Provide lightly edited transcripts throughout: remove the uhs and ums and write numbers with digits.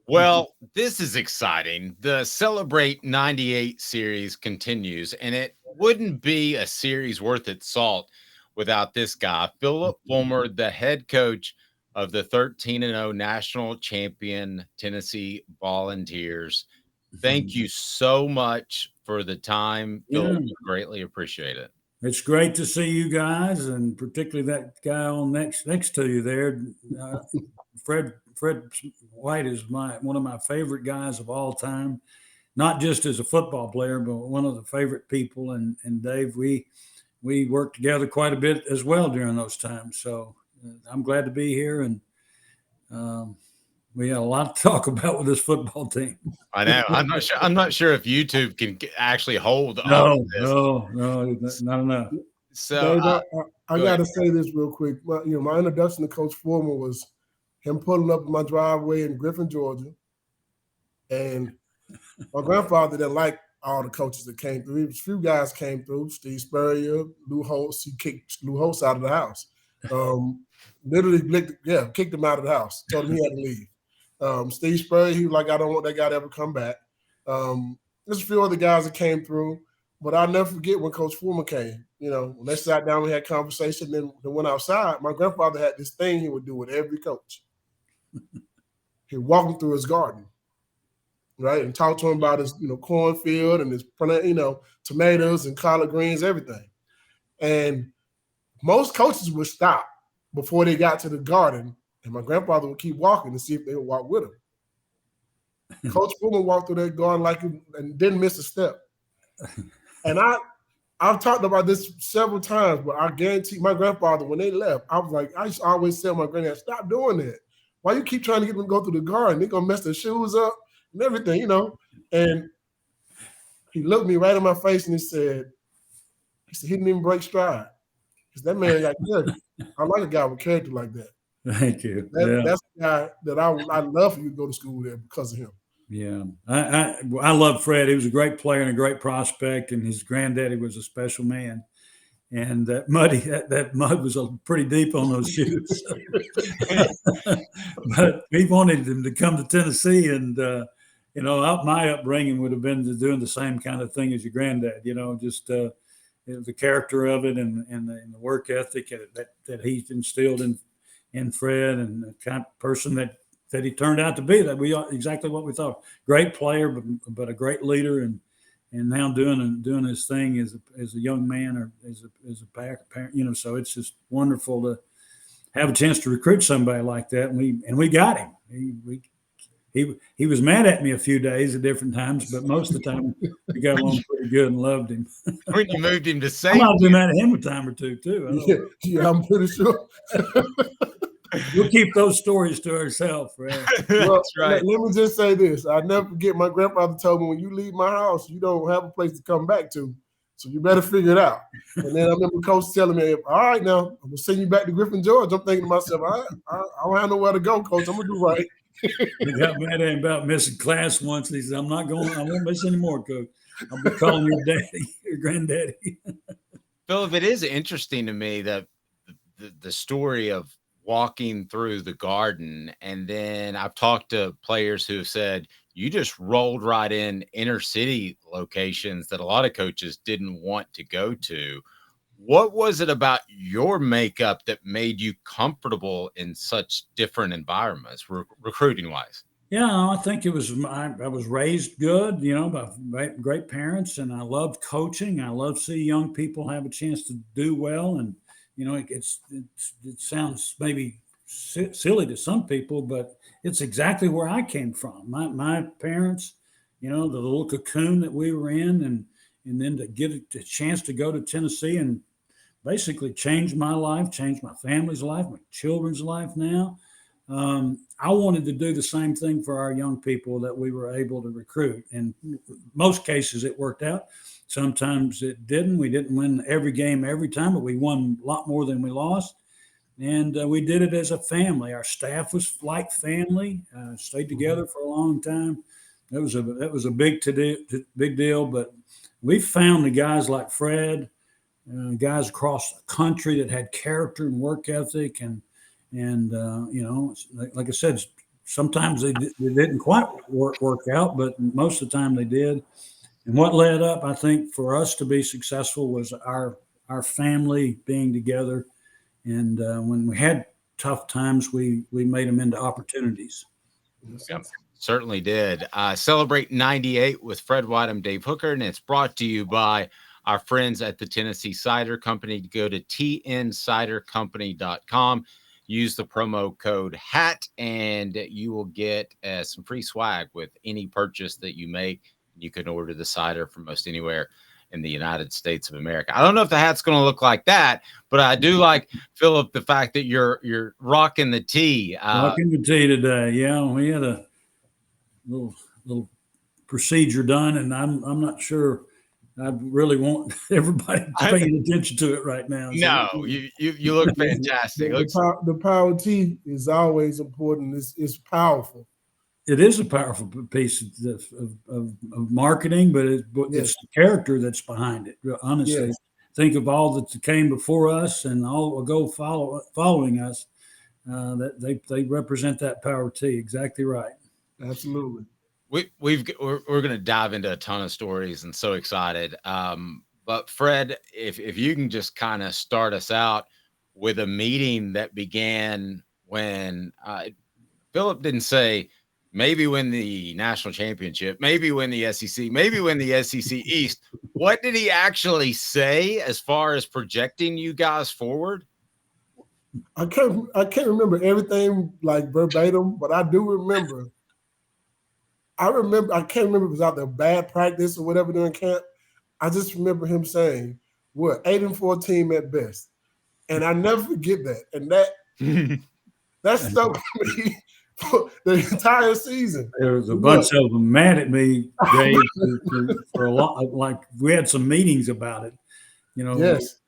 Well, this is exciting. The Celebrate 98 series continues, and it wouldn't be a series worth its salt without this guy, Phillip Fulmer, the head coach of the 13-0 national champion Tennessee Volunteers. Thank you so much for the time, Philip. Yeah, We greatly appreciate it. it's great to see you guys, and particularly that guy on next to you there, uh, Fred White is one of my favorite guys of all time. Not just as a football player, but one of the favorite people. And Dave, we worked together quite a bit as well during those times. So I'm glad to be here, and um, we had a lot to talk about with this football team. I know. I'm not sure. I'm not sure if YouTube can actually hold all of No, this. no, not enough. So, Dave, I go got ahead. to say this real quick. My introduction to Coach Foreman was him pulling up in my driveway in Griffin, Georgia, and my grandfather didn't like all the coaches that came through. A few guys came through. Steve Spurrier, Lou Holtz. He kicked Lou Holtz out of the house. Literally, kicked him out of the house. Told him he had to leave. Steve Spurrier, he was like, I don't want that guy to ever come back. There's a few other guys that came through, but I'll never forget when Coach Fulmer came. When they sat down, we had conversation, then went outside. My grandfather had this thing he would do with every coach. He'd walk him through his garden, right, and talk to him about his, cornfield and his, tomatoes and collard greens, everything. And most coaches would stop before they got to the garden, and my grandfather would keep walking to see if they would walk with him. Coach Fulmer walked through that garden and didn't miss a step. And I've talked about this several times, but I guarantee my grandfather, when they left, I was like, I used to always tell my granddad, stop doing that. Why you keep trying to get them to go through the garden? They're going to mess their shoes up and everything, And he looked me right in my face and he said, he didn't even break stride. Because that man got character. I like a guy with character like that. Thank you. That's the guy that I love for you to go to school there because of him. Yeah, I love Fred. He was a great player and a great prospect, and his granddaddy was a special man. And that mud was pretty deep on those shoes. But he wanted him to come to Tennessee, and my upbringing would have been doing the same kind of thing as your granddad. Just the character of it and the work ethic that he instilled in Fred, and the kind of person that he turned out to be. That we are exactly what we thought. Great player, but a great leader, and now doing his thing as a young man or as a parent. So it's just wonderful to have a chance to recruit somebody like that, and we got him. He was mad at me a few days at different times, but most of the time we got along pretty good and loved him. When you moved him to I safety, might have been mad at him a time or two too. Yeah, I'm pretty sure. We'll keep those stories to ourselves, right? Well, that's right. Let me just say this. I'll never forget my grandfather told me, when you leave my house, you don't have a place to come back to. So you better figure it out. And then I remember Coach telling me, all right, now, I'm going to send you back to Griffin, Georgia. I'm thinking to myself, I don't have nowhere to go, Coach. I'm going to do right. He got mad at him about missing class once. He said, I won't miss any more, Coach. I'll be calling your daddy, your granddaddy. Philip, it is interesting to me that the story of walking through the garden, and then I've talked to players who have said you just rolled right in inner city locations that a lot of coaches didn't want to go to. What was it about your makeup that made you comfortable in such different environments, recruiting wise? Yeah, I think it was. I was raised good, by great parents, and I loved coaching. I love seeing young people have a chance to do well, and it sounds maybe silly to some people, but it's exactly where I came from. My parents, the little cocoon that we were in, and then to get a chance to go to Tennessee and basically change my life, change my family's life, my children's life now. I wanted to do the same thing for our young people that we were able to recruit. And most cases it worked out. Sometimes it didn't. We didn't win every game every time, but we won a lot more than we lost. And we did it as a family. Our staff was like family, stayed together for a long time. That was a big deal. But we found the guys like Fred, guys across the country that had character and work ethic, and like I said, sometimes they didn't quite work out, but most of the time they did. And what led up, I think, for us to be successful was our family being together. And when we had tough times, we made them into opportunities. Yep, certainly did. Celebrate 98 with Fred White. I'm Dave Hooker, and it's brought to you by our friends at the Tennessee Cider Company. Go to tncidercompany.com. Use the promo code HAT, and you will get some free swag with any purchase that you make. You can order the cider from most anywhere in the United States of America. I don't know if the hat's going to look like that, but I do like, Phillip, the fact that you're rocking the tee. Rocking the tee today. Yeah, we had a little procedure done, and I'm not sure I really want everybody paying attention to it right now. No, you look fantastic. The power tee is always important. It's powerful. It is a powerful piece of marketing, but it's the character that's behind it. Honestly, think of all that came before us and all will go following us. That they represent that power tee. Exactly right. Absolutely. We're going to dive into a ton of stories, and so excited. But Fred, if you can just kind of start us out with a meeting that began when Phillip didn't say maybe win the national championship, maybe win the SEC, maybe win the SEC East. What did he actually say as far as projecting you guys forward? I can't remember everything like verbatim, but I do remember. I can't remember if it was out there bad practice or whatever during camp. I just remember him saying, "We're 8-4 team at best," and I never forget that. And that stuck with me for the entire season. There was a bunch of them mad at me, Dave, for a lot. Like we had some meetings about it,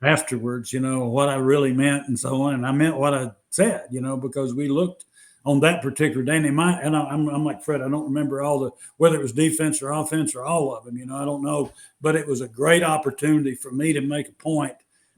afterwards. What I really meant and so on, and I meant what I said. Because we looked on that particular day, and I'm like Fred. I don't remember whether it was defense or offense or all of them. I don't know, but it was a great opportunity for me to make a point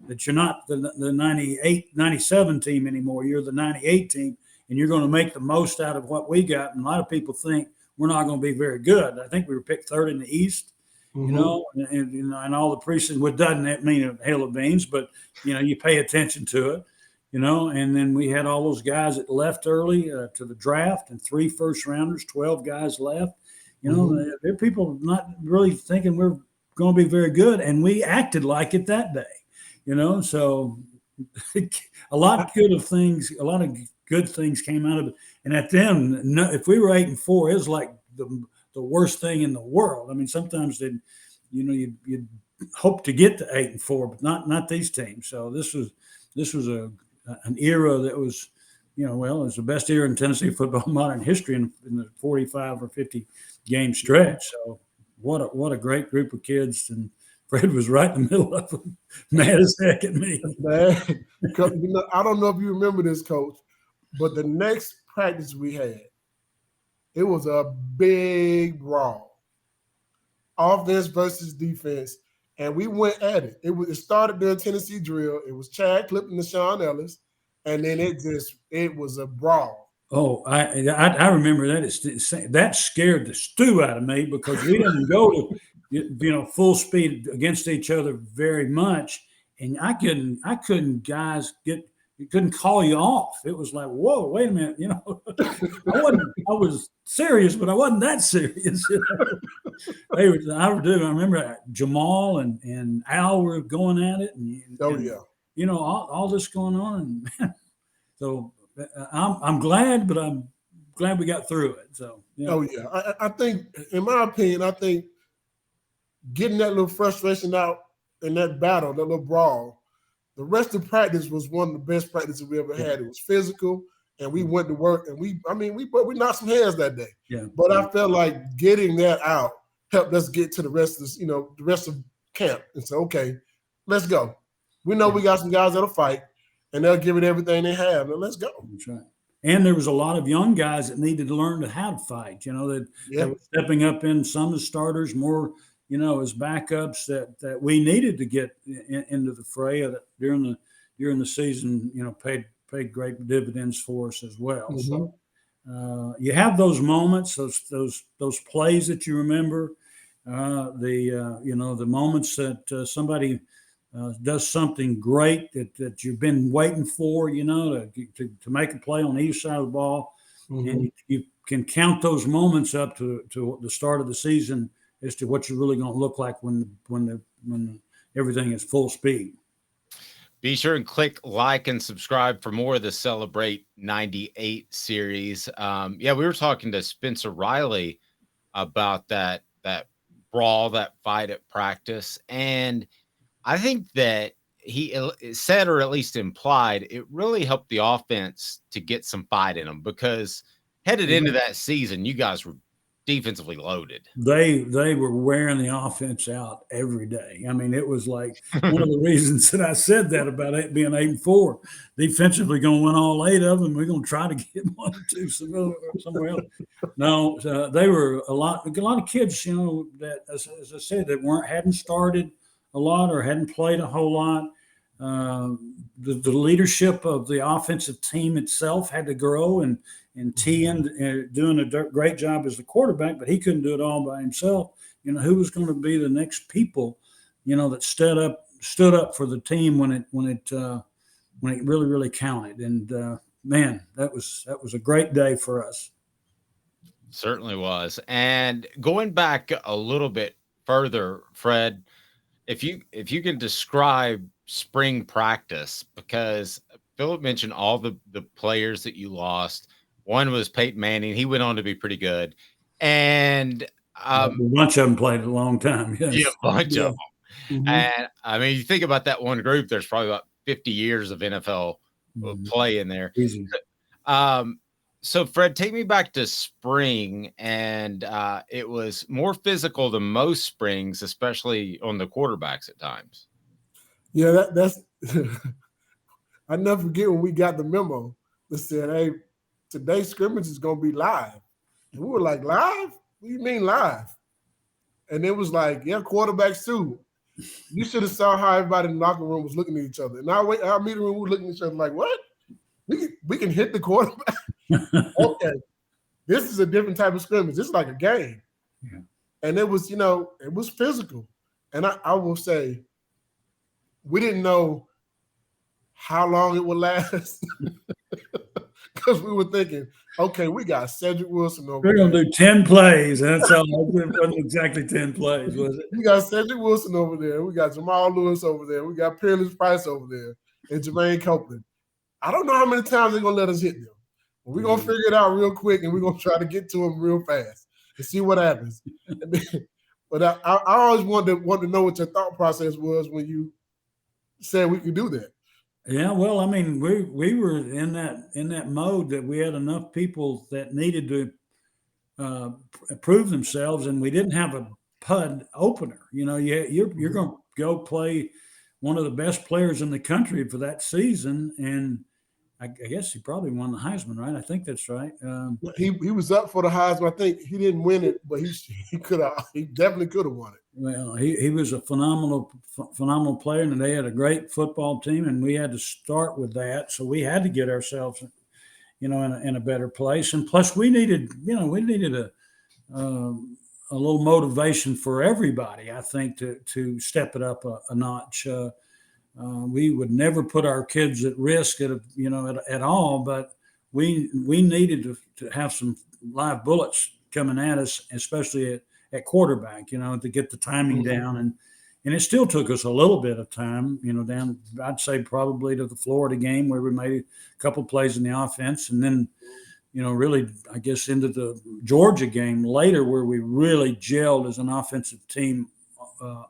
that you're not the 98, 97 team anymore. You're the 98 team, and you're going to make the most out of what we got. And a lot of people think we're not going to be very good. I think we were picked third in the East, and all the preseason. What doesn't that mean a hell of beans? But you pay attention to it. And then we had all those guys that left early to the draft and 3 first-rounders, 12 guys left. There are people not really thinking we're going to be very good, and we acted like it that day. So a lot of good things came out of it. And at the end, if we were 8-4, it was like the worst thing in the world. I mean, sometimes you'd hope to get to 8-4, but not these teams. So this was an era that was, it was the best era in Tennessee football modern history in the 45 or 50 game stretch. So what a great group of kids, and Fred was right in the middle of them, mad as heck at me. Man, I don't know if you remember this, Coach, but the next practice we had, it was a big brawl, offense versus defense. And we went at it. It started during Tennessee drill. It was Chad Clifton and Sean Ellis, and then it was a brawl. Oh, I remember that. That scared the stew out of me because we didn't go to full speed against each other very much, and I couldn't couldn't call you off. It was like, whoa, wait a minute, I was serious, but I wasn't that serious. I remember Jamal and Al were going at it, and all this going on, and so I'm glad, but I'm glad we got through it. So I think, in my opinion, getting that little frustration out in that battle, that little brawl. The rest of practice was one of the best practices we ever had. It was physical, and we went to work, and we knocked some heads that day. Yeah. But I felt like getting that out helped us get to the rest of the rest of camp and say, okay, let's go. We know we got some guys that'll fight, and they'll give it everything they have. Now let's go. That's right. And there was a lot of young guys that needed to learn how to fight. That were stepping up in some as starters, more. As backups that we needed to get into the fray during the season, paid great dividends for us as well. So you have those moments, those plays that you remember, the moments that somebody does something great that you've been waiting for, to make a play on each side of the ball, and you can count those moments up to the start of the season as to what you're really going to look like when everything is full speed. Be sure and click like and subscribe for more of the Celebrate 98 series. We were talking to Spencer Riley about that brawl, that fight at practice. And I think that he said, or at least implied, it really helped the offense to get some fight in them, because headed into that season, you guys were defensively loaded. They were wearing the offense out every day. I mean, it was like one of the reasons that I said that about it being 8-4. Defensively, going to win all 8 of them. We're going to try to get 1 or 2 somewhere else. No, they were a lot of kids, that as I said, that hadn't started a lot or hadn't played a whole lot. The leadership of the offensive team itself had to grow, and Tien doing a great job as the quarterback, but he couldn't do it all by himself. Who was going to be the next people, that stood up for the team when it really, really counted. And man, that was a great day for us. Certainly was. And going back a little bit further, Fred, if you can describe spring practice, because Phillip mentioned all the players that you lost. One was Peyton Manning. He went on to be pretty good. And a bunch of them played a long time. Yes. Yeah, a bunch of them. And I mean, you think about that one group, there's probably about 50 years of NFL play in there. Easy. So Fred, take me back to spring, and it was more physical than most springs, especially on the quarterbacks at times. Yeah, that's I never forget when we got the memo that said, "Hey, today's scrimmage is going to be live." And we were like, "Live? What do you mean live?" And it was like, "Yeah, quarterbacks too." You should have saw how everybody in the locker room was looking at each other. And our meeting room, we were looking at each other like, "What? We can hit the quarterback?" Okay, this is a different type of scrimmage. This is like a game. Yeah. And it was, it was physical. And I will say, we didn't know how long it would last, because we were thinking, okay, we got Cedric Wilson over there. We're going to do 10 plays. That's all. It wasn't exactly 10 plays, was it? We got Cedric Wilson over there. We got Jamal Lewis over there. We got Peerless Price over there, and Jermaine Copeland. I don't know how many times they're going to let us hit them. But we're going to figure it out real quick, and we're going to try to get to them real fast and see what happens. But I always wanted to know what your thought process was when you said we could do that. Yeah, well, I mean, we were in that mode that we had enough people that needed to prove themselves, and we didn't have a PUD opener. You're going to go play one of the best players in the country for that season, and I guess he probably won the Heisman, right? I think that's right. He was up for the Heisman. I think he didn't win it, but he definitely could have won it. Well, he was a phenomenal player, and they had a great football team, and we had to start with that. So we had to get ourselves, in a better place. And plus, we needed a little motivation for everybody, I think, to step it up a notch. We would never put our kids at risk at all, but we needed to have some live bullets coming at us, especially at quarterback, to get the timing down. And it still took us a little bit of time, down, I'd say probably to the Florida game where we made a couple plays in the offense. And then, really, I guess into the Georgia game later where we really gelled as an offensive team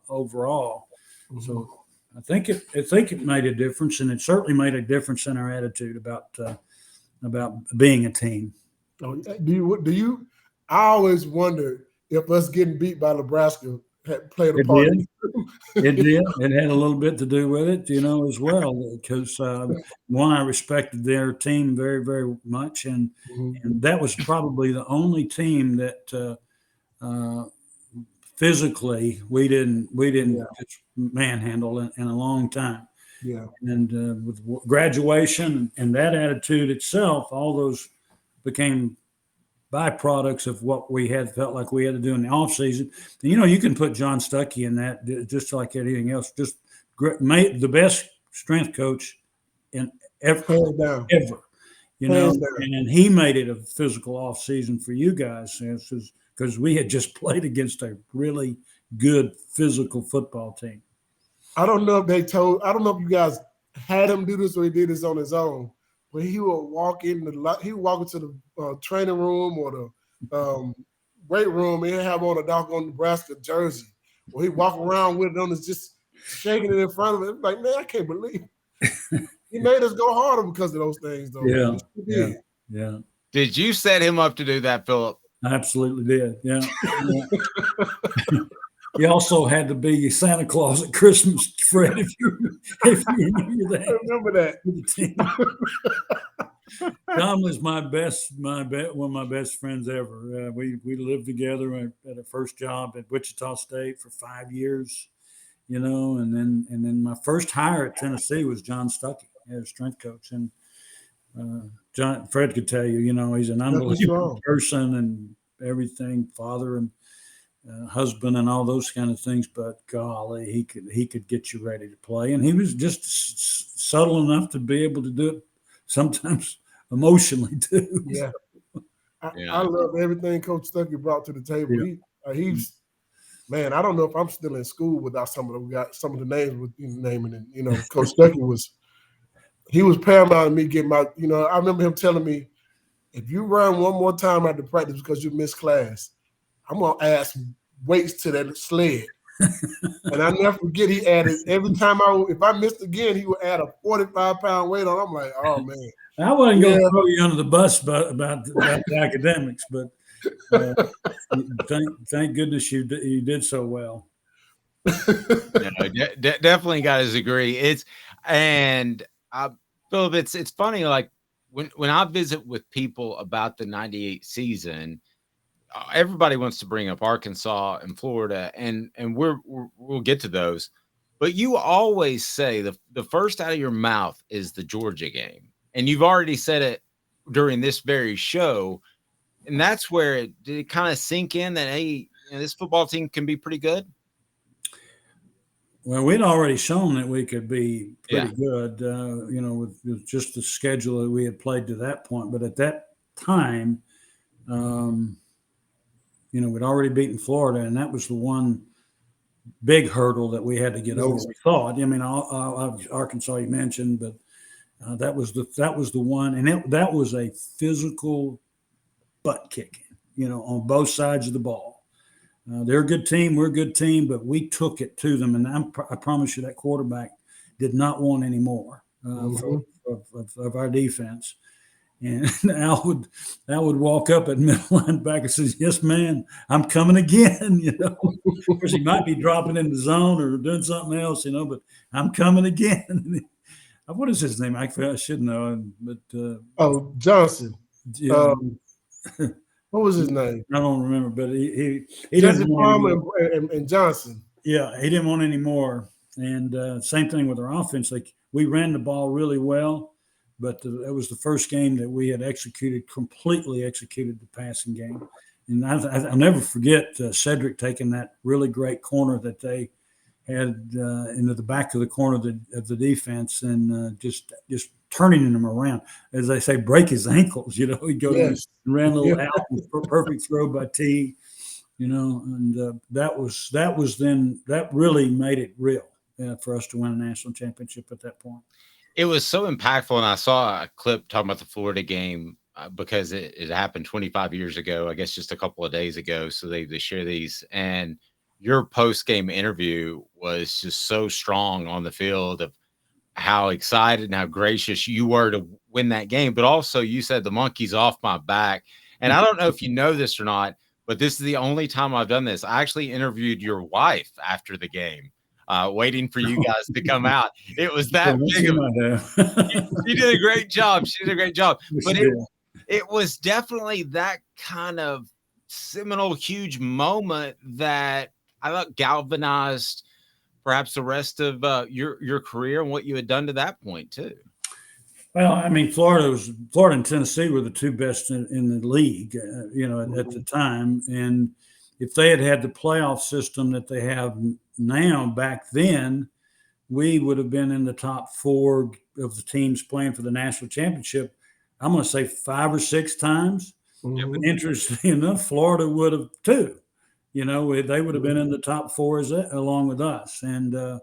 overall. Mm-hmm. So I think it made a difference, and it certainly made a difference in our attitude about being a team. Do you? I always wondered if us getting beat by Nebraska had played a part. It did. It had a little bit to do with it, as well, because one, I respected their team very, very much, and that was probably the only team that physically we didn't just manhandle in a long time. Yeah. And with graduation and that attitude itself, all those became byproducts of what we had felt like we had to do in the off season. And, you can put John Stuckey in that just like anything else. Just made the best strength coach in ever. And he made it a physical off season for you guys because we had just played against a really good physical football team. I don't know if you guys had him do this or he did this on his own, but he would walk into the training room or the weight room and he'd have on a doggone Nebraska jersey. Or he'd walk around with it on his just shaking it in front of him. Like, man, I can't believe he made us go harder because of those things, though. Yeah. Did you set him up to do that, Phillip? I absolutely did. Yeah. He also had to be Santa Claus at Christmas, Fred, if you remember that. I remember that. John was one of my best friends ever. We lived together at a first job at Wichita State for 5 years, and then my first hire at Tennessee was John Stuckey as strength coach. And Fred could tell you, he's an unbelievable person and everything, father and husband and all those kind of things, but golly, he could get you ready to play, and he was just subtle enough to be able to do it sometimes emotionally too. Yeah, I love everything Coach Stuckey brought to the table. Yeah. He's man, I don't know if I'm still in school without some of the names with naming it. Coach Stuckey was paramount in me getting my. I remember him telling me, if you run one more time after practice because you missed class, I'm gonna add some weights to that sled. And I never forget, he added every time if I missed again, he would add a 45-pound weight on. I'm like, oh man. I wasn't going to throw you under the bus about the academics, but thank goodness you did so well. Definitely got his degree. Phillip, it's funny, like when I visit with people about the '98 season, everybody wants to bring up Arkansas and Florida, and we'll get to those. But you always say the first out of your mouth is the Georgia game. And you've already said it during this very show. And that's where did it kind of sink in that, hey, this football team can be pretty good? Well, we'd already shown that we could be pretty good, with just the schedule that we had played to that point. But at that time, we'd already beaten Florida, and that was the one big hurdle that we had to get over. We thought. I mean, Arkansas you mentioned, but that was the one, and that was a physical butt kicking, on both sides of the ball. They're a good team, we're a good team, but we took it to them, and I promise you that quarterback did not want any more of our defense. And Al would walk up at middle linebacker and says, "Yes, man, I'm coming again." Of course, he might be dropping in the zone or doing something else, but I'm coming again. What is his name? I should know, but Johnson. Yeah. What was his name? I don't remember, but he Jesse Palmer and Johnson. Yeah, he didn't want any more. And same thing with our offense. Like, we ran the ball really well, but that was the first game that we had completely executed the passing game. And I'll never forget Cedric taking that really great corner that they had into the back of the corner of the defense and just turning him around. As they say, break his ankles. He'd go and ran a little out, perfect throw by T. And that really made it real for us to win a national championship at that point. It was so impactful, and I saw a clip talking about the Florida game because it happened 25 years ago, I guess just a couple of days ago. So they share these, and your post-game interview was just so strong on the field of how excited and how gracious you were to win that game. But also you said the monkey's off my back. And I don't know if you know this or not, but this is the only time I've done this. I actually interviewed your wife after the game, waiting for you guys to come out. It was that big of She did a great job. She did a great job. But it was definitely that kind of seminal, huge moment that I thought galvanized perhaps the rest of your career and what you had done to that point too. Well, I mean, Florida and Tennessee were the two best in the league, at the time. And if they had had the playoff system that they have now back then, we would have been in the top 4 of the teams playing for the national championship. I'm going to say 5 or 6 times. Mhm. But interestingly enough, Florida would have too. They would have been in the top 4 along with us. And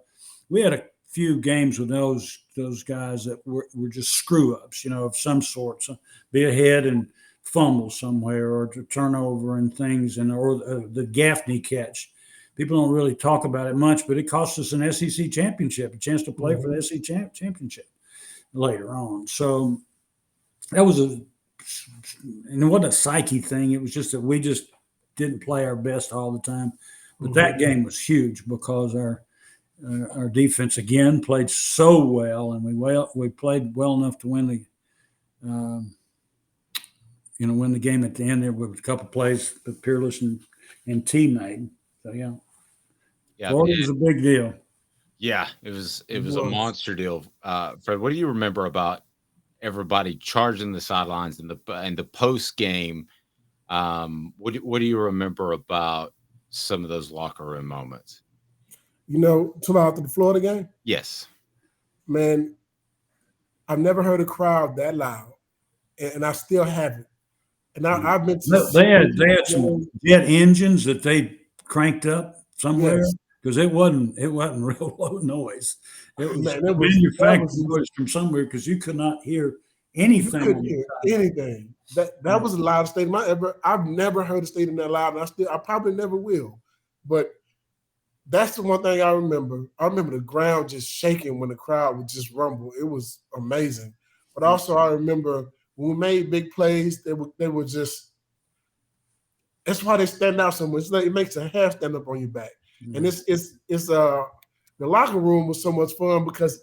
we had a few games with those guys that were just screw ups, of some sort. So be ahead and fumble somewhere, or to turnover and things, or the Gaffney catch. People don't really talk about it much, but it cost us an SEC championship, a chance to play for the SEC championship later on. So that was and it wasn't a psyche thing. It was just that we just didn't play our best all the time. But that game was huge because our defense again played so well, and we played well enough to win the game at the end there with a couple plays that Peerless and T made. So Yeah, Florida was a big deal. Yeah, it was a monster deal. Fred, what do you remember about everybody charging the sidelines in the post game? What do you remember about some of those locker room moments? Till after the Florida game? Yes. Man, I've never heard a crowd that loud, and I still haven't. And I've been to They had some jet engines that they cranked up somewhere, because it wasn't real low noise. It was manufactured noise from somewhere, because you could not hear anything. You couldn't hear anything. That was the loudest stadium I've never heard a stadium that loud, and I probably never will. But that's the one thing I remember. I remember the ground just shaking when the crowd would just rumble. It was amazing. But also I remember when we made big plays, they were just. That's why they stand out so much. It makes a hair stand up on your back. And it's the locker room was so much fun because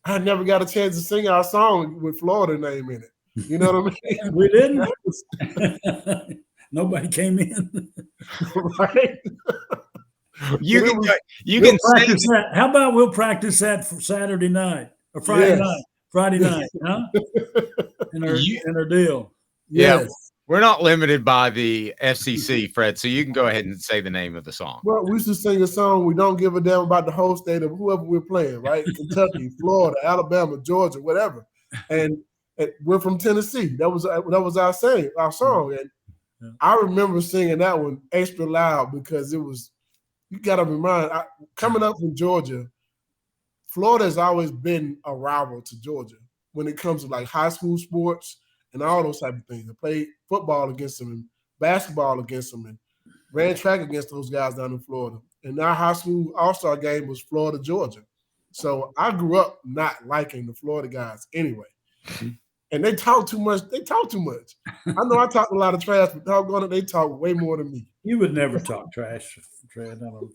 I never got a chance to sing our song with Florida name in it. You know what I mean? We didn't. Nobody came in. Right? You can practice that. How about we'll practice that for Saturday night or Friday night? Friday night, huh? In our deal. Yes. We're not limited by the FCC, Fred, so you can go ahead and say the name of the song. Well, we used to sing a song, we don't give a damn about the whole state of whoever we're playing, right? Kentucky, Florida, Alabama, Georgia, whatever. And we're from Tennessee. That was our song. And I remember singing that one extra loud because it was, you got to remind, coming up from Georgia, Florida has always been a rival to Georgia when it comes to like high school sports and all those type of things. I played football against them and basketball against them and ran track against those guys down in Florida. And our high school all-star game was Florida, Georgia. So I grew up not liking the Florida guys anyway. And they talk too much. I know I talk a lot of trash, but doggone it, they talk way more than me. You would never talk trash, Fred. No,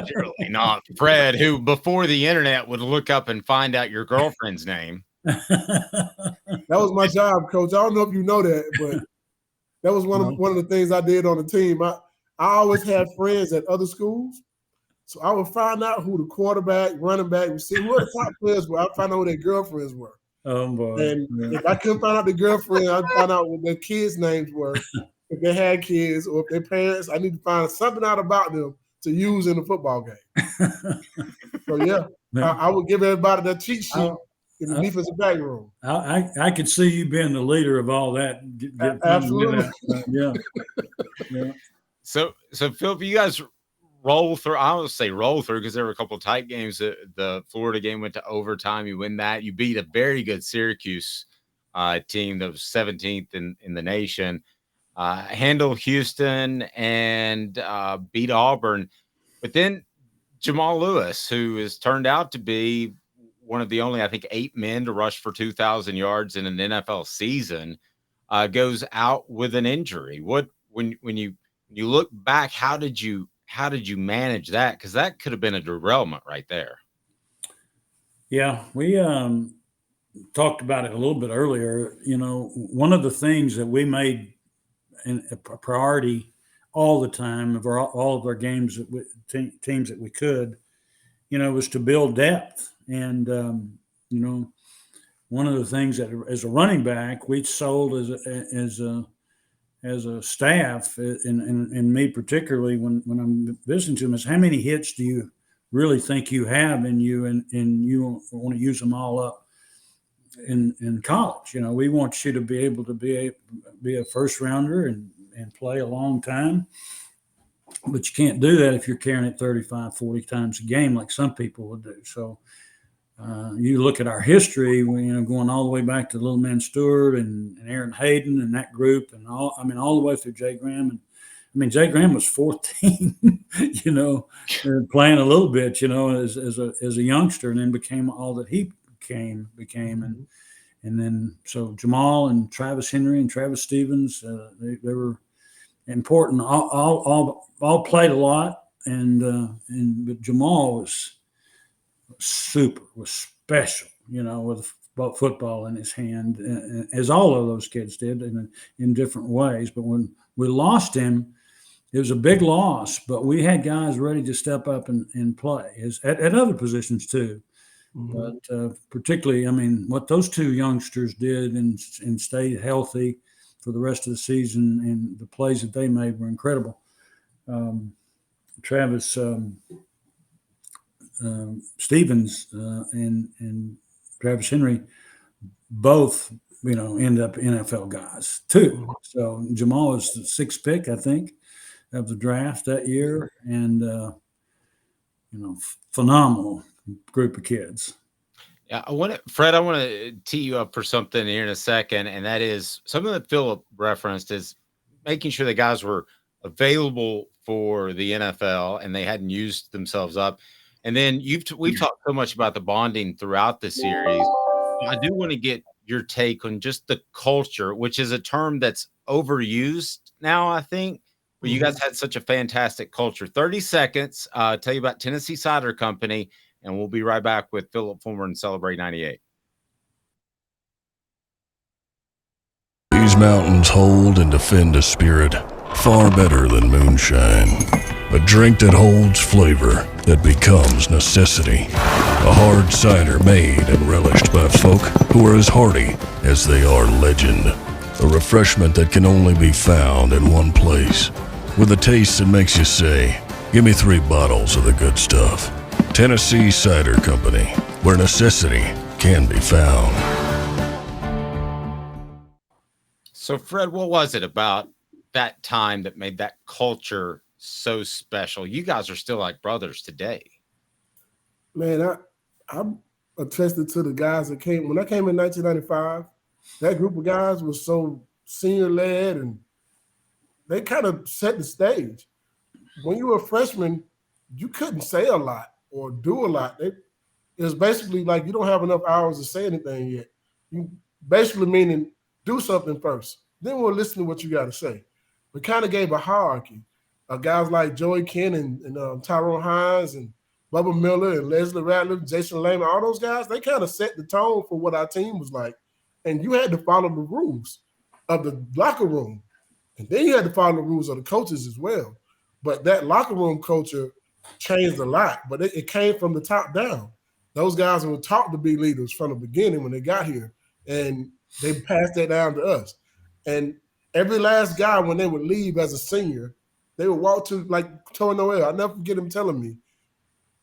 surely not. Fred, who before the internet would look up and find out your girlfriend's name. That was my job, Coach. I don't know if you know that, but that was one of the things I did on the team. I always had friends at other schools, so I would find out who the quarterback, running back, receiver, who the top players were. I'd find out who their girlfriends were. Oh boy! And if I couldn't find out the girlfriend, I'd find out what their kids' names were. If they had kids or if their parents, I need to find something out about them to use in the football game. So I would give everybody that cheat sheet in the defensive back room. I could see you being the leader of all that. Absolutely. Yeah. So Phillip, you guys roll through. I always say roll through because there were a couple of tight games. The Florida game went to overtime. You win that. You beat a very good Syracuse team that was 17th in the nation. Handle Houston and beat Auburn. But then Jamal Lewis, who has turned out to be one of the only, I think, 8 men to rush for 2,000 yards in an NFL season, goes out with an injury. When you look back, how did you manage that? Because that could have been a derailment right there. Yeah, we talked about it a little bit earlier. One of the things that we made a priority all the time of all of our games, teams that we could, was to build depth. And you know, one of the things that as a running back, we sold as a staff, and me particularly, when I'm visiting to them, is how many hits do you really think you have in you, and you want to use them all up in college? You know, we want you to be able to be a first rounder and play a long time, but you can't do that if you're carrying it 35, 40 times a game like some people would do. So you look at our history, going all the way back to Little Man Stewart and Aaron Hayden and that group, and all the way through Jay Graham. And I mean, Jay Graham was 14, playing a little bit, as a youngster, and then became all that he became. And then so Jamal and Travis Henry and Travis Stevens, they were important. All played a lot, but Jamal was special, with football in his hand, as all of those kids did in different ways. But when we lost him, it was a big loss, but we had guys ready to step up and play at other positions too. Mm-hmm. But particularly, I mean, what those two youngsters did and stayed healthy for the rest of the season, and the plays that they made were incredible. Travis Stevens and Travis Henry both, end up NFL guys too. So Jamal was the 6th pick, I think, of the draft that year, and phenomenal group of kids. Yeah, Fred, I want to tee you up for something here in a second, and that is something that Phillip referenced is making sure the guys were available for the NFL and they hadn't used themselves up. And then we've talked so much about the bonding throughout the series. I do want to get your take on just the culture, which is a term that's overused now, I think. But you guys had such a fantastic culture. 30 seconds, tell you about Tennessee Cider Company, and we'll be right back with Phillip Fulmer and Celebrate 98. These mountains hold and defend a spirit far better than moonshine. A drink that holds flavor that becomes necessity. A hard cider made and relished by folk who are as hearty as they are legend. A refreshment that can only be found in one place, with a taste that makes you say, give me 3 bottles of the good stuff. Tennessee Cider Company, where necessity can be found. So, Fred, what was it about that time that made that culture so special? You guys are still like brothers today. Man, I'm attested to the guys that came. When I came in 1995, that group of guys was so senior-led, and they kind of set the stage. When you were a freshman, you couldn't say a lot or do a lot. It was basically like you don't have enough hours to say anything yet. You basically meaning do something first. Then we'll listen to what you got to say. We kind of gave a hierarchy. Guys like Joey Ken and Tyrone Hines and Bubba Miller and Leslie Ratliff, Jason Lehman, all those guys, they kind of set the tone for what our team was like. And you had to follow the rules of the locker room. And then you had to follow the rules of the coaches as well. But that locker room culture changed a lot, but it came from the top down. Those guys were taught to be leaders from the beginning when they got here, and they passed that down to us. And every last guy, when they would leave as a senior, they would walk to, like Tony Noel, I'll never forget him telling me,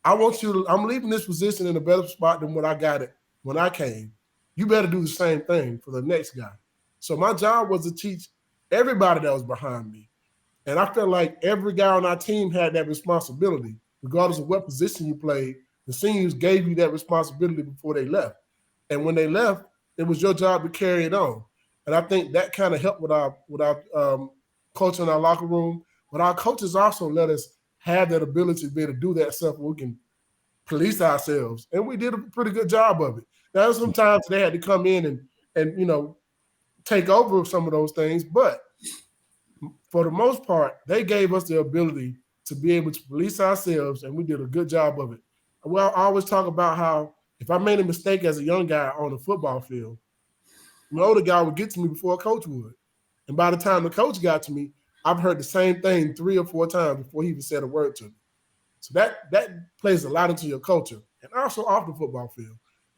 I'm leaving this position in a better spot than what I got it when I came. You better do the same thing for the next guy. So my job was to teach everybody that was behind me. And I felt like every guy on our team had that responsibility, regardless of what position you played. The seniors gave you that responsibility before they left. And when they left, it was your job to carry it on. And I think that kind of helped with our culture in our locker room. But our coaches also let us have that ability to be able to do that stuff where we can police ourselves. And we did a pretty good job of it. Now, sometimes they had to come in and take over some of those things. But for the most part, they gave us the ability to be able to police ourselves, and we did a good job of it. Well, I always talk about how if I made a mistake as a young guy on the football field, the older guy would get to me before a coach would. And by the time the coach got to me, I've heard the same thing 3 or 4 times before he even said a word to me. So that plays a lot into your culture, and also off the football field.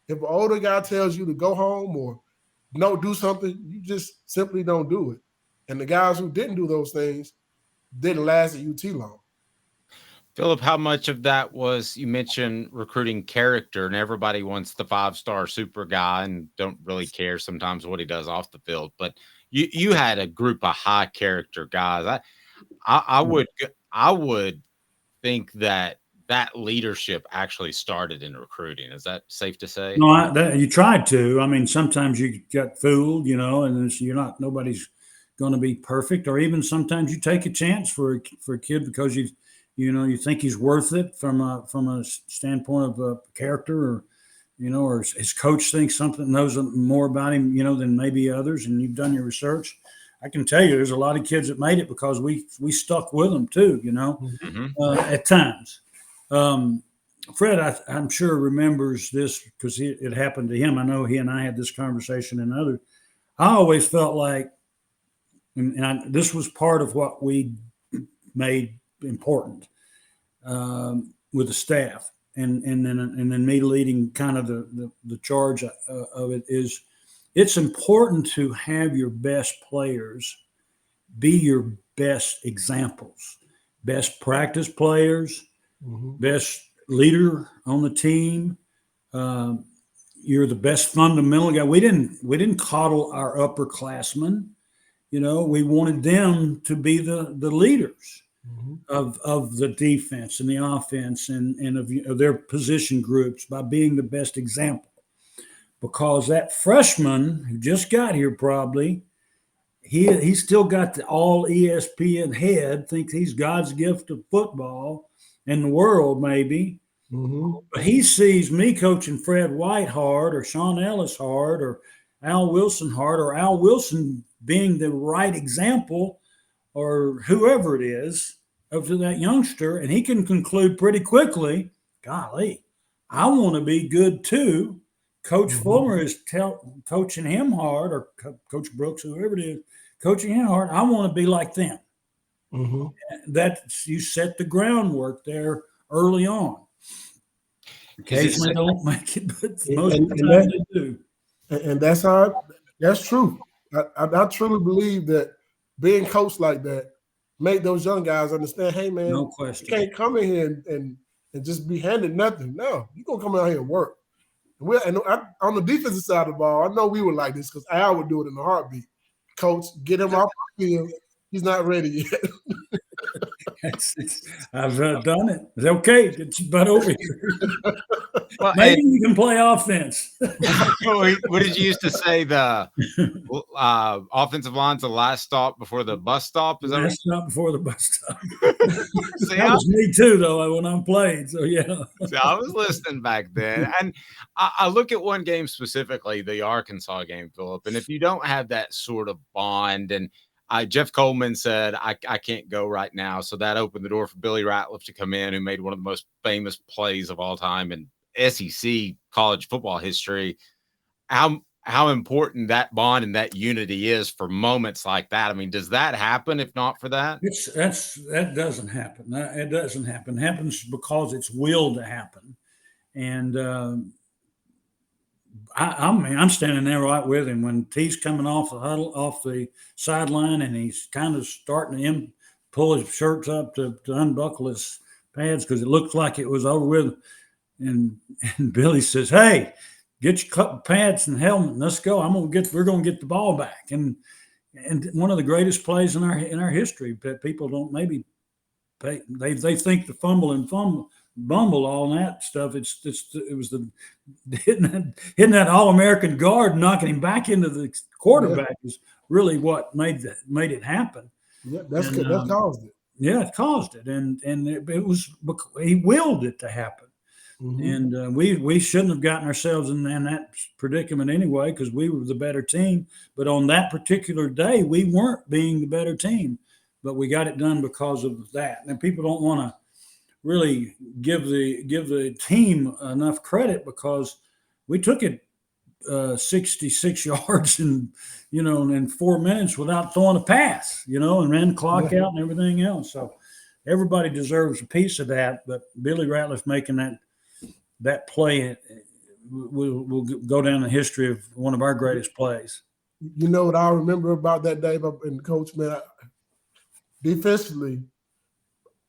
If an older guy tells you to go home or no, do something, you just simply don't do it. And the guys who didn't do those things didn't last at UT long. Phillip, how much of that was, you mentioned recruiting character, and everybody wants the 5-star super guy and don't really care sometimes what he does off the field. But you had a group of high character guys. I would think that leadership actually started in recruiting. Is that safe to say? No, you tried to. I mean, sometimes you get fooled, and nobody's going to be perfect, or even sometimes you take a chance for a kid because you think he's worth it from a standpoint of character, or or his coach thinks knows more about him, than maybe others, and you've done your research. I can tell you, there's a lot of kids that made it because we stuck with them too, at times. Fred, I'm sure remembers this because it happened to him. I know he and I had this conversation and others. I always felt like, and this was part of what we made important with the staff, and then me leading kind of the charge of it is, it's important to have your best players be your best examples, best practice players, best leader on the team. You're the best fundamental guy. We didn't coddle our upperclassmen. We wanted them to be the leaders of the defense and the offense and of their position groups by being the best example. Because that freshman who just got here, probably, he's still got the all ESPN head, thinks he's God's gift of football in the world, maybe. But he sees me coaching Fred White hard, or Sean Ellis hard, or Al Wilson hard, or Al Wilson being the right example, or whoever it is, of that youngster, and he can conclude pretty quickly, golly, I want to be good too. Coach Fulmer is coaching him hard, or Coach Brooks, whoever it is, coaching him hard. I want to be like them. You set the groundwork there early on. Occasionally don't make it, but most of the time they do. And that's true. I truly believe that being coached like that make those young guys understand, hey, man, no question, you can't come in here and just be handed nothing. No, you're going to come out here and work. And on the defensive side of the ball, I know we were like this because Al would do it in a heartbeat. Coach, get him off the field. He's not ready yet. I've done it. It's okay. Get your butt over here. Well, maybe you can play offense. What did you used to say? The offensive line's the last stop before the bus stop? Is that last stop before the bus stop? That was me too, though, when I played. So, yeah. So I was listening back then. And I look at one game specifically, the Arkansas game, Phillip. And if you don't have that sort of bond, and Jeff Coleman said, I can't go right now. So that opened the door for Billy Ratliff to come in, who made one of the most famous plays of all time in SEC college football history. How important that bond and that unity is for moments like that. I mean, does that happen if not for that? That doesn't happen. It doesn't happen. It happens because it's willed to happen. And I'm standing there right with him when T's coming off the huddle, off the sideline, and he's kind of starting to pull his shirts up to unbuckle his pads because it looked like it was over with. And Billy says, "Hey, get your pads and helmet and let's go. We're gonna get the ball back." And one of the greatest plays in our history that people don't maybe pay. They think the fumble and bumble, all that stuff. It was the hitting that All-American guard, knocking him back into the quarterback is really what made it happen. Yeah, that caused it. Yeah, it caused it, and it was, he willed it to happen. And we shouldn't have gotten ourselves in that predicament anyway, because we were the better team. But on that particular day, we weren't being the better team, but we got it done because of that. And people don't want to really give the team enough credit, because we took it 66 yards in 4 minutes without throwing a pass, and ran the clock out and everything else. So everybody deserves a piece of that. But Billy Ratliff making that play will go down the history of one of our greatest plays. You know what I remember about that day, and Coach, man, defensively,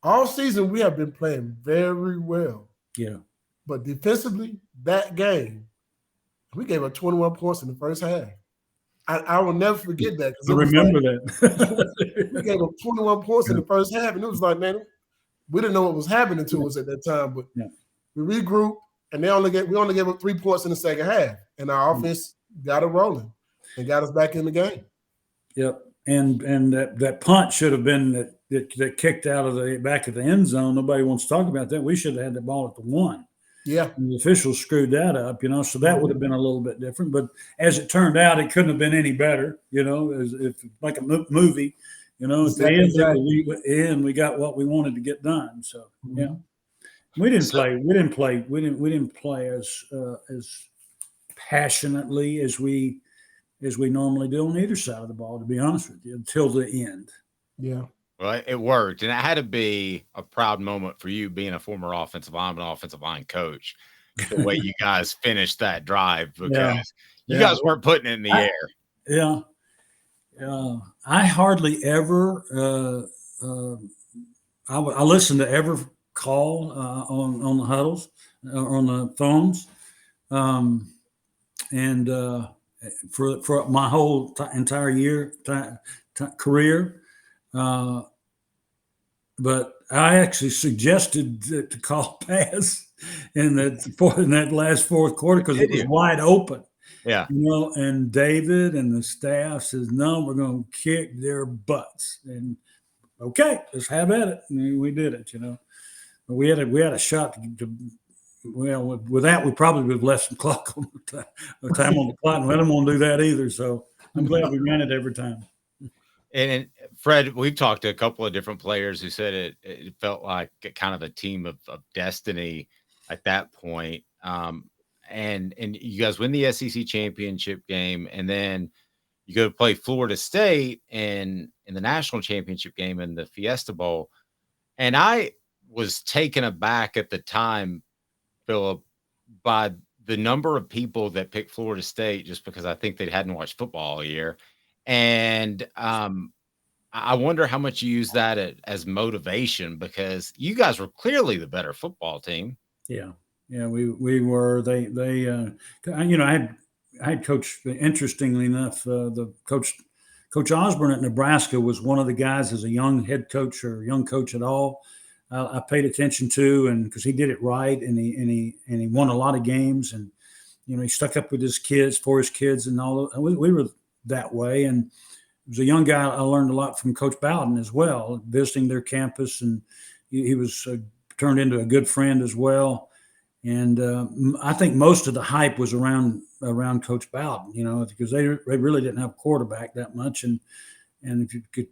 all season we have been playing very well. Yeah. But defensively, that game, we gave up 21 points in the first half. I will never forget that. I remember that. We gave up 21 points in the first half, and it was like, man, we didn't know what was happening to us at that time. But we regrouped, and we only gave up 3 points in the second half, and our offense got it rolling and got us back in the game. Yep. And that punt should have been that kicked out of the back of the end zone. Nobody wants to talk about that. We should have had the ball at the 1. Yeah. And the officials screwed that up, so that would have been a little bit different. But as it turned out, it couldn't have been any better, as if like a movie, at the end, we got what we wanted to get done. So, we didn't play as passionately as we normally do on either side of the ball, to be honest with you, until the end. Yeah. Well, it worked, and it had to be a proud moment for you being a former offensive line coach, the way you guys finished that drive, because you guys weren't putting it in the air. Yeah. I hardly ever I listen to every call on the huddles, on the phones, and for my whole entire career. But I actually suggested to call pass in that last fourth quarter because it was wide open. Yeah. And David and the staff says, no, we're going to kick their butts. And okay, let's have at it. And we did it, But we had a shot with that, we probably would have left some clock on the time on the clock, and I don't want to do that either. So I'm glad we ran it every time. And Fred, we've talked to a couple of different players who said it felt like kind of a team of destiny at that point. And you guys win the SEC championship game, and then you go to play Florida State in the national championship game in the Fiesta Bowl. And I was taken aback at the time, Phillip, by the number of people that picked Florida State just because I think they hadn't watched football all year. And I wonder how much you use that as motivation, because you guys were clearly the better football team. Yeah, we were. I had coached. Interestingly enough, the Coach Osborne at Nebraska was one of the guys as a young head coach or young coach at all. I paid attention to, and because he did it right, and he won a lot of games, and he stuck up with his kids, for his kids, and all. We were that way, and it was a young guy. I learned a lot from Coach Bowden as well, visiting their campus, and he was turned into a good friend as well. And I think most of the hype was around Coach Bowden, because they really didn't have a quarterback that much, and if you could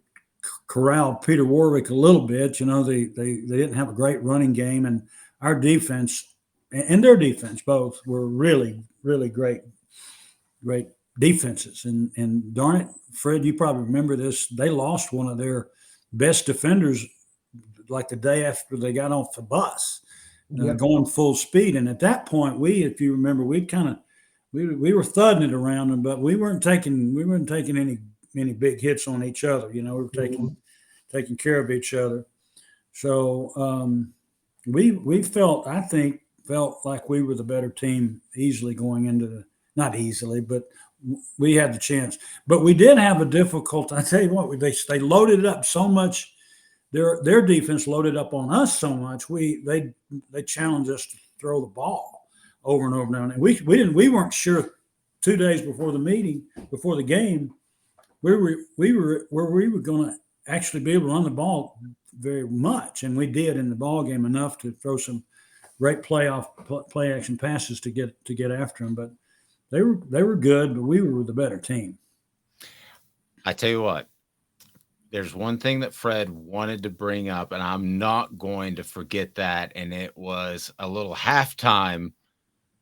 corral Peter Warwick a little bit, they didn't have a great running game, and our defense and their defense both were really, really great defenses. And darn it, Fred, you probably remember this. They lost one of their best defenders like the day after they got off the bus, going full speed. And at that point, if you remember, we were thudding it around them, but we weren't taking any big hits on each other. We were taking care of each other. So we felt like we were the better team easily going into not easily, but we had the chance. But we did have a difficult. I tell you what, they loaded it up so much. Their defense loaded up on us so much. They challenged us to throw the ball over and over and over. And we weren't sure 2 days before the game, we were going to actually be able to run the ball very much, and we did in the ball game enough to throw some great play action passes to get after them. But they were good, but we were the better team. I tell you what, there's one thing that Fred wanted to bring up, and I'm not going to forget that, and it was a little halftime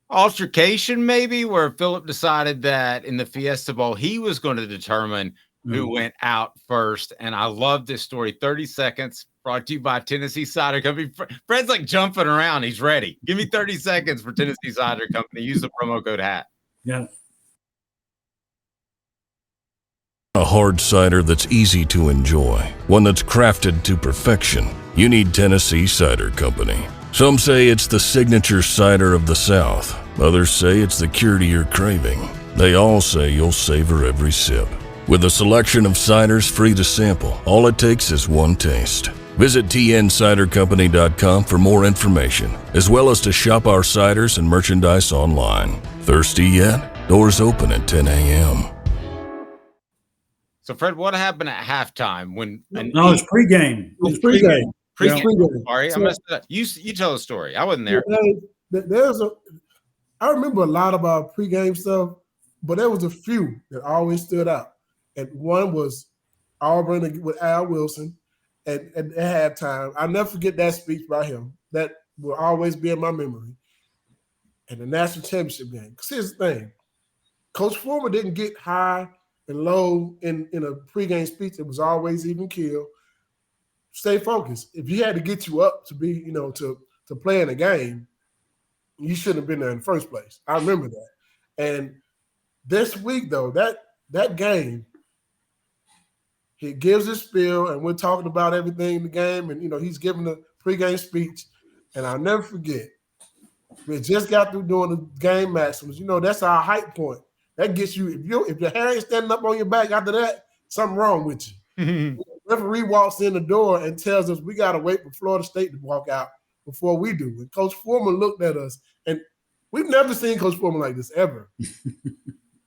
altercation maybe where Phillip decided that in the Fiesta Bowl he was going to determine who went out first. And I love this story. 30 seconds brought to you by Tennessee Cider Company. Fred's like jumping around. He's ready. Give me 30 seconds for Tennessee Cider Company. Use the promo code HAT. Yeah. A hard cider that's easy to enjoy, one that's crafted to perfection. You need Tennessee Cider Company. Some say it's the signature cider of the South. Others say it's the cure to your craving. They all say you'll savor every sip. With a selection of ciders free to sample, all it takes is one taste. Visit tncidercompany.com for more information, as well as to shop our ciders and merchandise online. Thirsty yet? Doors open at 10 a.m. So, Fred, what happened at halftime when? No, it's pregame. It's pregame. Pregame. Pregame. Sorry, I messed it up. You tell the story. I wasn't there. I remember a lot of our pregame stuff, but there was a few that always stood out. And one was Auburn with Al Wilson at halftime. I'll never forget that speech by him. That will always be in my memory. And the national championship game. Because here's the thing. Coach Fulmer didn't get high and low in a pregame speech. It was always even keel. Stay focused. If he had to get you up to be, to play in a game, you shouldn't have been there in the first place. I remember that. And this week, though, that game, he gives his spiel, and we're talking about everything in the game, and he's giving the pregame speech, and I'll never forget. We just got through doing the game maxims. That's our height point. That gets you. If your hair ain't standing up on your back after that, something wrong with you. The referee walks in the door and tells us we got to wait for Florida State to walk out before we do. And Coach Fulmer looked at us, and we've never seen Coach Fulmer like this ever.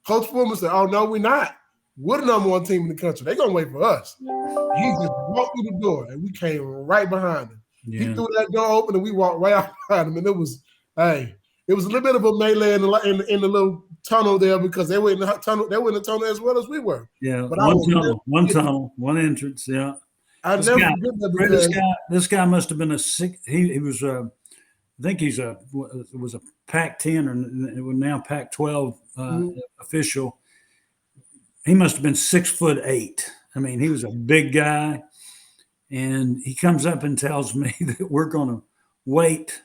Coach Fulmer said, "Oh no, we're not. We're the number one team in the country. They're gonna wait for us." He just walked through the door, and we came right behind him. Yeah. He threw that door open, and we walked right out behind him. And it was a little bit of a melee in the little tunnel there because they were in the tunnel. They were in the tunnel as well as we were. Yeah, but one tunnel, one entrance. Yeah, this guy must have been a sick. He was I think it was a Pac-10 or it was now Pac-12 official. He must have been 6'8". I mean, he was a big guy, and he comes up and tells me that we're going to wait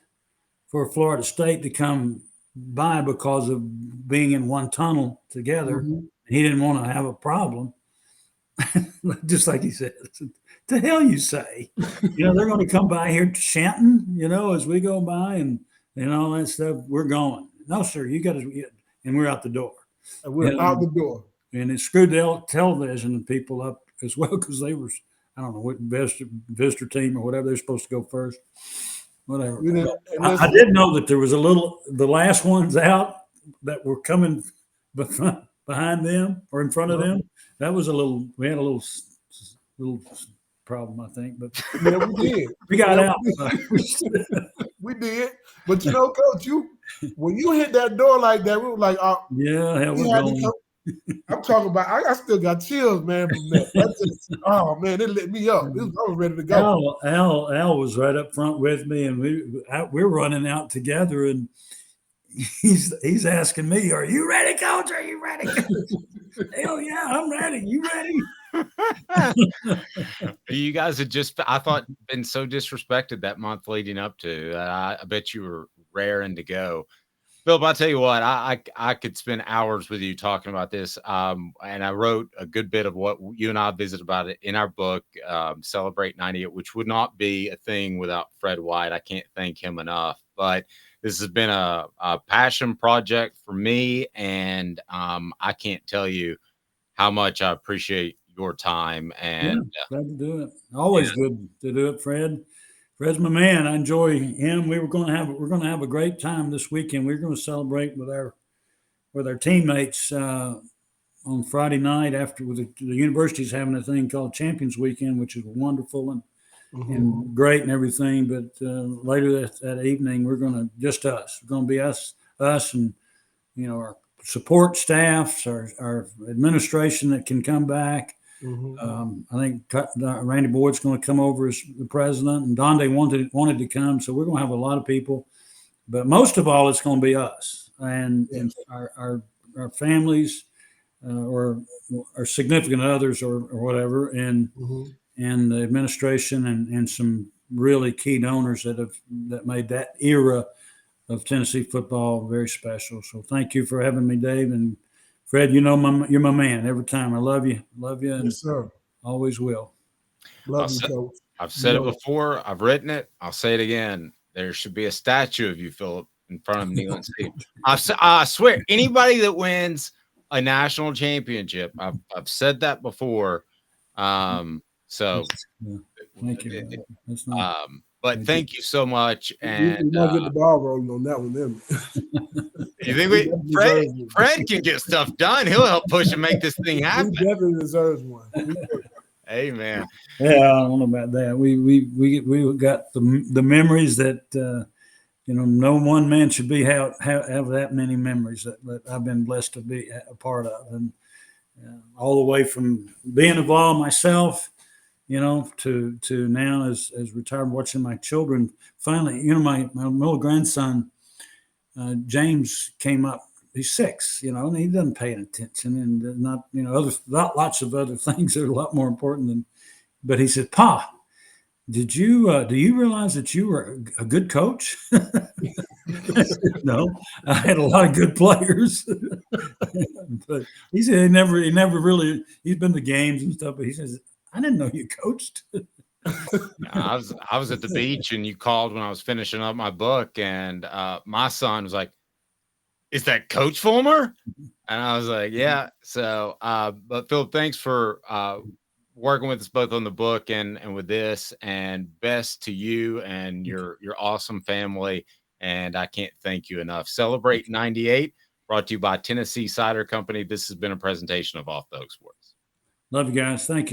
for Florida State to come by because of being in one tunnel together. Mm-hmm. He didn't want to have a problem. Just like he said, the hell you say? They're going to come by here chanting, as we go by and all that stuff. We're going. No, sir, you got to, and we're out the door. We're out the door. And it screwed the television people up as well because they were, I don't know, what visitor team or whatever, they're supposed to go first. Whatever. I did know that there was the last ones out that were coming behind them or in front of them. That was we had a little problem, I think, but yeah, we did. We got out. We did. But Coach, when you hit that door like that, we were like, oh, yeah, hell, we're going. I'm talking about. I still got chills, man. From that. That's just, oh man, it lit me up. I was ready to go. Al was right up front with me, and we're running out together, and he's asking me, "Are you ready, Coach? Are you ready?" Hell yeah, I'm ready. You ready? You guys had I thought, been so disrespected that month leading up to. I bet you were raring to go. Phillip, I'll tell you what, I could spend hours with you talking about this. And I wrote a good bit of what you and I visited about it in our book, Celebrate 98, which would not be a thing without Fred White. I can't thank him enough. But this has been a passion project for me. And I can't tell you how much I appreciate your time. And glad to do it. Always good to do it, Fred. Fred's my man. I enjoy him. We're going to have a great time this weekend. We're going to celebrate with our teammates on Friday night after the university's having a thing called Champions Weekend, which is wonderful and great and everything. But later that evening, we're going to just us. We're going to be us and our support staffs, our administration that can come back. I think Randy Boyd's going to come over as the president, and Donde wanted to come, so we're going to have a lot of people. But most of all, it's going to be us and our families or our significant others or whatever, and and the administration and some really key donors that made that era of Tennessee football very special. So thank you for having me, Dave. And Fred, you're my man every time. I love you, and Yes, sir. always will. Love you, Coach. I've said it before. I've written it. I'll say it again. There should be a statue of you, Phillip, in front of Neyland Stadium. I swear, anybody that wins a national championship, I've said that before. So yeah. Thank you. That's nice. But thank you so much. And we might get the ball rolling on that one then. You think Fred can get stuff done? He'll help push and make this thing happen. He definitely deserves one. Hey, man. Yeah, I don't know about that. We got the memories that no one man should have that many memories that I've been blessed to be a part of, and all the way from being involved myself, to now as retired, watching my children. Finally, my middle grandson James came up. He's 6, and he doesn't pay attention, and not lots of other things that are a lot more important than. But he said, "Pa, do you realize that you were a good coach?" I said, "No, I had a lot of good players." But he said he never really. He's been to games and stuff, but he says, "I didn't know you coached." I was at the beach, and you called when I was finishing up my book, and my son was like, "Is that Coach Fulmer?" And I was like, "Yeah." So, but Phillip, thanks for working with us both on the book and with this, and best to you and your awesome family. And I can't thank you enough. Celebrate 98, brought to you by Tennessee Cider Company. This has been a presentation of Off the Hook Sports. Love you guys. Thank you.